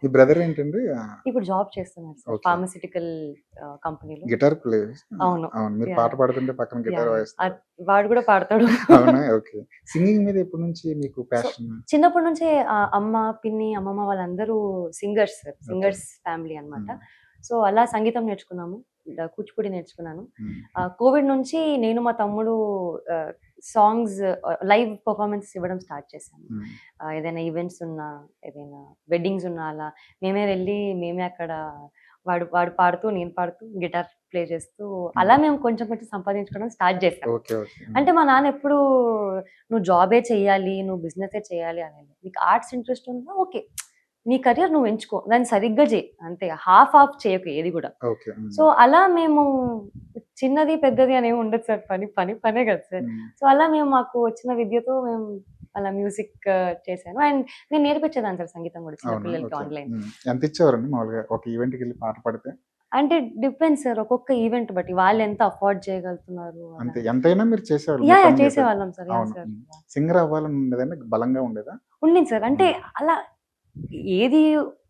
మీ brother ఏంటండి? ఇప్పుడు job చేస్తున్నారు సార్ ఓకే. ఫార్మస్యూటికల్ కంపెనీలో. గిటార్ ప్లే అవును. అవును. మీరు పాట యాహ్! పాడుతుంటే పక్కన గిటార్ యాహ్! వాయిస్తారు. వాడు కూడా పాడతాడు. అవునా? ఓకే. సింగింగ్ మీద ఎప్పటి నుంచి మీకు సో, ప్యాషన్? చిన్నప్పటి నుంచే అమ్మ, పిన్ని, అమ్మమ్మ వాళ్ళందరూ singers sir. Okay. Singers family అన్నమాట. హ్మ్. సో, అలా సంగీతం నేర్చుకున్నాము. కూచిపూడి నేర్చుకున్నాను. హ్మ్. కోవిడ్ నుంచి నేను మా తమ్ముడు ఆహ్, సాంగ్స్ లైవ్ పెర్ఫార్మన్స్ ఇవ్వడం స్టార్ట్ చేశాము. హ్మ్. ఏదైనా ఈవెంట్స్ ఉన్నా, ఏదైనా వెడ్డింగ్స్ ఉన్నా అలా మేమే వెళ్ళి మేమే అక్కడ వాడు వాడు పాడుతూ, నేను పాడుతూ, గిటార్ ప్లే చేస్తూ హ్మ్. అలా మేము కొంచెం కొంచెం సంపాదించుకోవడం స్టార్ట్ చేశాం. ఓకే. ఓకే. అంటే మా నాన్న ఎప్పుడూ "నువ్వు జాబే చెయ్యాలి, నువ్వు బిజినెసే చేయాలి" అనేది. నీకు ఆర్ట్స్ ఇంట్రెస్ట్ ఉందా ఓకే. నీ కెరియర్ నువ్వు ఎంచుకో. దాన్ని సరిగ్గా చెయి. అంతే హాఫ్ హాఫ్ చేయకు ఏది గూడా. ఓకే. హ్మ్. సో, అలా మేము చిన్నది, పెద్దది అనేమి ఉండదు సార్. పనే కదా సార్. హ్మ్. సో, అలా మేము మాకు వచ్చిన విద్యతో మేము అలా మ్యూజిక్ చేశాను. అండ్ నేను నేర్పించేదాన్ని సార్ సంగీతం గూడా చిన్న అవునా? పిల్లలకి ఓకే. ఆన్‌లైన్. హ్మ్. ఎంతిచ్చేవారండి మామూలుగా ఒక ఈవెంట్‌కెళ్ళి పాట పాడితే? అంటే డిపెండ్స్ సార్. ఒక్కొక్క ఈవెంట్ బట్టి వాళ్ళెంత అఫోర్డ్ చేయగలుగుతున్నారు అంతే. అలాంటి. ఎంతైనా మీరు చేసేవాళ్ళు. మీ యాహ్! యాహ్! పని మీరు చేసేవాళ్ళం సార్. యాహ్! అవును. సార్. హ్మ్. సింగర్ అవ్వాలని ఉండేదండి? బలంగా ఉండేదా? ఉండింది సార్. అంటే హ్మ్. అలా ఏది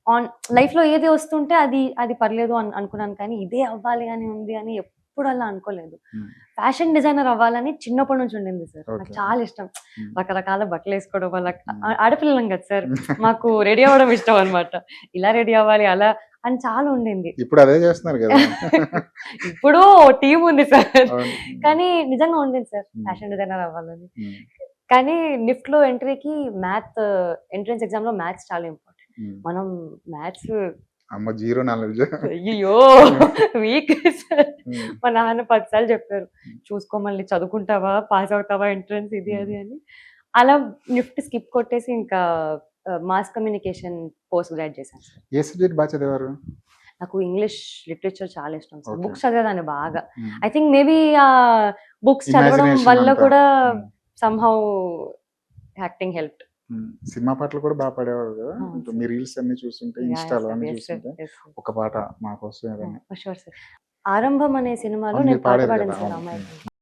ఆన్ లైఫ్‌లో ఏది వస్తుంటే అది అది పర్లేదు అనుకున్నాను కానీ, ఇదే అవ్వాలి అని ఉంది అని ఎప్పుడు అలా అనుకోలేదు. హ్మ్. ఫ్యాషన్ డిజైనర్ అవ్వాలని చిన్నప్పటి నుంచి ఉండింది సార్. నాకు ఓకే. చాలా ఇష్టం. హ్మ్. రకరకాల బట్టలేసుకోవడం వల్ల హ్మ్. ఆడపిల్లలం కదా సార్. మాకు రెడీ అవ్వడం ఇష్టం అన్నమాట. ఇలా రెడీ అవ్వాలి, అలా అని చాలా ఉండింది. ఇప్పుడు అదే చేస్తున్నారు గదా! ఇప్పుడు టీమ్ ఉంది సార్. అవును. కానీ నిజంగా ఉండింది సార్ హ్మ్. ఫ్యాషన్ డిజైనర్ అవ్వాలని. హ్మ్. కానీ నిఫ్ట్‌లో ఎంట్రీకి ఎంట్రన్స్ ఎగ్జామ్‌లో మ్యాథ్స్ చాలా ఇంపార్టెంట్. హ్మ్. మనం మ్యాథ్స్ అమ్మ జీరో నాలెడ్జ్. అయ్యయ్యో! Week sir. హ్మ్. మా నాన్న 10 సార్లు చెప్పారు. హ్మ్. చూసుకో మళ్ళీ చదువుకుంటావా? పాస్ అవుతావా ఎంట్రన్స్ ఇది హ్మ్. అది అని. అలా నిఫ్ట్ స్కిప్ కొట్టేసి ఇంకా మాస్ కమ్యూనికేషన్ పోస్ట్ గ్రాడ్ చేశాను సార్. ఏ సబ్జెక్ట్ బా చదివారు? నాకు ఇంగ్లీష్ లిటరేచర్ చాలా ఇష్టం సార్. ఓకే. బుక్స్ చదివేదాన్ని బాగా. హ్మ్. ఐ థింక్ మేబీ బుక్స్ చదవడం ఇమాజినేషన్ వల్ల అంతా. కూడా హ్మ్. Somehow acting helped. హ్మ్. సినిమా పాటలు కూడా బా పాడేవారు గదా! అవును ఇప్పుడు మీ సార్. రీల్స్ అన్నీ చూస్తుంటే, యాహ్! యాహ్! ఇన్‌స్టాలో సార్. అన్నీ యెస్ సార్. చూస్తుంటే, యెస్ సార్. ఒక పాట మా కోసం ఏదైనా షూర్ సార్. 'ఆరంభం' అనే సినిమాలో అవును. నేను మీరు పాట పాడారు పాడాను గదా! సార్ అవును. అమ్మాయి హ్మ్. కోసం.